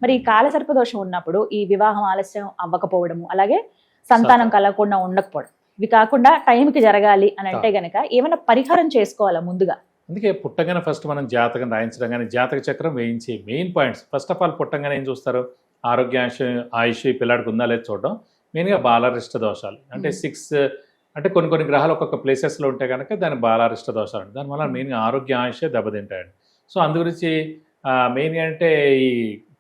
మరి ఈ కాలసర్ప దోషం ఉన్నప్పుడు ఈ వివాహం ఆలస్యం అవ్వకపోవడము, అలాగే సంతానం కలగకుండా ఉండకపోవడం, ఇవి కాకుండా టైంకి జరగాలి అని అంటే గనక ఏమైనా పరిహారం చేసుకోవాలా ముందుగా? అందుకే పుట్టగానే ఫస్ట్ మనం జాతకం రాయించడం కానీ జాతక చక్రం వేయించే main points. First of all పుట్టగానే ఏం చూస్తారు? ఆరోగ్య ఆయుష్ ఈ పిల్లాడికి ఉందా లేదు చూడడం. మెయిన్గా బాలారిష్ట దోషాలు అంటే 6 అంటే కొన్ని గ్రహాలు ఒక్కొక్క ప్లేసెస్లో ఉంటే కనుక దాని బాలారిష్ట దోషాలు. దానివల్ల మెయిన్గా ఆరోగ్య ఆయుషే దెబ్బతింటాయండి. సో అందు గురించి మెయిన్గా అంటే ఈ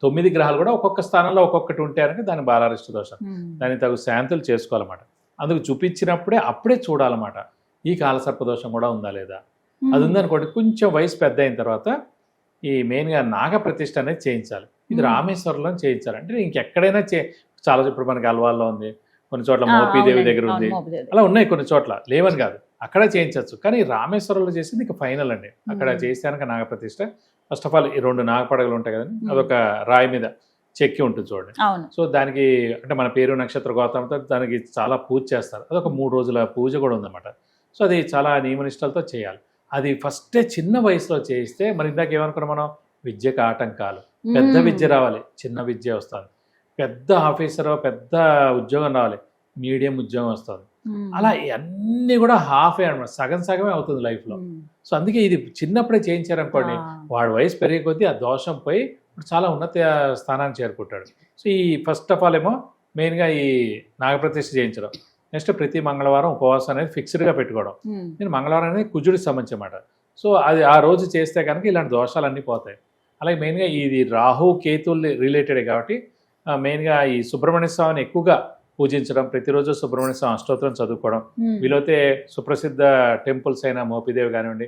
9 గ్రహాలు కూడా ఒక్కొక్క స్థానంలో ఒక్కొక్కటి ఉంటే కనుక దాని బాలారిష్ట దోషం. దానికి తగు శాంతులు చేసుకోవాలన్నమాట. అందుకు చూపించినప్పుడే అప్పుడే చూడాలన్నమాట ఈ కాలసర్ప దోషం కూడా ఉందా లేదా. అది ఉందనుకోండి, కొంచెం వయసు పెద్ద అయిన తర్వాత ఈ మెయిన్గా నాగ ప్రతిష్ఠ అనేది చేయించాలి. ఇది రామేశ్వరంలో చేయించాలి. అంటే ఇంకెక్కడైనా చాలా ఇప్పుడు మనకి అల్వాల్లో ఉంది, కొన్ని చోట్ల మోపీదేవి దగ్గర ఉంది, అలా ఉన్నాయి కొన్ని చోట్ల, లేవని కాదు, అక్కడ చేయించవచ్చు. కానీ రామేశ్వరంలో చేసింది ఇక ఫైనల్ అండి. అక్కడ చేసాక నాగ ప్రతిష్ఠ ఫస్ట్ ఆఫ్ ఆల్ ఈ 2 నాగపడగలు ఉంటాయి కదండి, అదొక రాయి మీద చెక్కి ఉంటుంది చూడండి. సో దానికి అంటే మన పేరు నక్షత్ర గోత్రంతో దానికి చాలా పూజ చేస్తారు. అదొక 3 రోజుల పూజ కూడా ఉందన్నమాట. సో అది చాలా నియమనిష్టలతో చేయాలి. అది ఫస్టే చిన్న వయసులో చేయిస్తే మరి ఇందాక ఏమనుకున్నాం మనం, విద్యకు ఆటంకాలు, పెద్ద విద్య రావాలి, చిన్న విద్య వస్తుంది, పెద్ద ఆఫీసర్ పెద్ద ఉద్యోగం రావాలి, మీడియం ఉద్యోగం వస్తుంది, అలా అన్నీ కూడా హాఫే అనమాట, సగమే అవుతుంది లైఫ్లో. సో అందుకే ఇది చిన్నప్పుడే చేయించారనుకోండి, వాడు వయసు పెరిగే కొద్దీ ఆ దోషం పోయి ఇప్పుడు చాలా ఉన్నత స్థానాన్ని చేరుకుంటాడు. సో ఈ ఫస్ట్ ఆఫ్ ఆల్ ఏమో మెయిన్గా ఈ నాగప్రతిష్ఠ చేయించడం. నెక్స్ట్ ప్రతి మంగళవారం ఉపవాసం అనేది ఫిక్స్డ్గా పెట్టుకోవడం. నేను మంగళవారం అనేది కుజుడికి సంబంధించి అన్నమాట. సో అది ఆ రోజు చేస్తే కనుక ఇలాంటి దోషాలన్నీ పోతాయి. అలాగే మెయిన్గా ఇది రాహు కేతులు రిలేటెడే కాబట్టి మెయిన్గా ఈ సుబ్రహ్మణ్య స్వామిని ఎక్కువగా పూజించడం, ప్రతిరోజు సుబ్రహ్మణ్య స్వామి అష్టోత్తరం చదువుకోవడం, వీలైతే సుప్రసిద్ధ టెంపుల్స్ అయిన మోపిదేవి కానివ్వండి,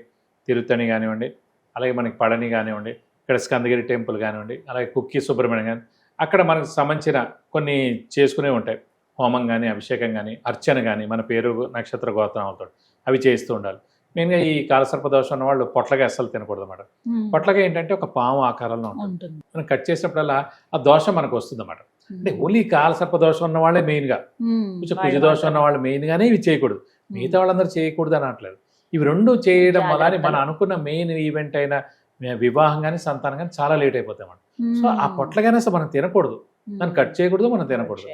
తిరుత్తణి కానివ్వండి, అలాగే మనకి పళని కానివ్వండి, ఇక్కడ స్కందగిరి టెంపుల్ కానివ్వండి, అలాగే కుక్కి సుబ్రహ్మణ్యం కానీ అక్కడ మనకు సంబంధించిన కొన్ని చేసుకునే ఉంటాయి. హోమం కానీ, అభిషేకం కానీ, అర్చన కానీ, మన పేరు నక్షత్ర గోత్రం అవుతాడు, అవి చేస్తూ ఉండాలి. మెయిన్గా ఈ కాలసర్ప దోషం ఉన్న వాళ్ళు పొట్లగా అస్సలు తినకూడదు అన్నమాట. పొట్లగా ఏంటంటే ఒక పాము ఆకారంలో ఉంటుంది. మనం కట్ చేసినప్పుడల్లా ఆ దోషం మనకు వస్తుంది అన్నమాట. అంటే ఓన్లీ కాలసర్ప దోషం ఉన్న వాళ్ళే మెయిన్గా, కొంచెం కుజ దోషం ఉన్న వాళ్ళు మెయిన్గానే ఇవి చేయకూడదు, మిగతా వాళ్ళందరూ చేయకూడదు అనట్లేదు. ఇవి 2 చేయడం వల్ల మనం అనుకున్న మెయిన్ ఈవెంట్ అయిన వివాహం కానీ సంతానం కానీ చాలా లేట్ అయిపోతాయి అన్నమాట. సో ఆ పొట్లగానే అసలు మనం తినకూడదు, దాన్ని కట్ చేయకూడదు, మనం తినకూడదు.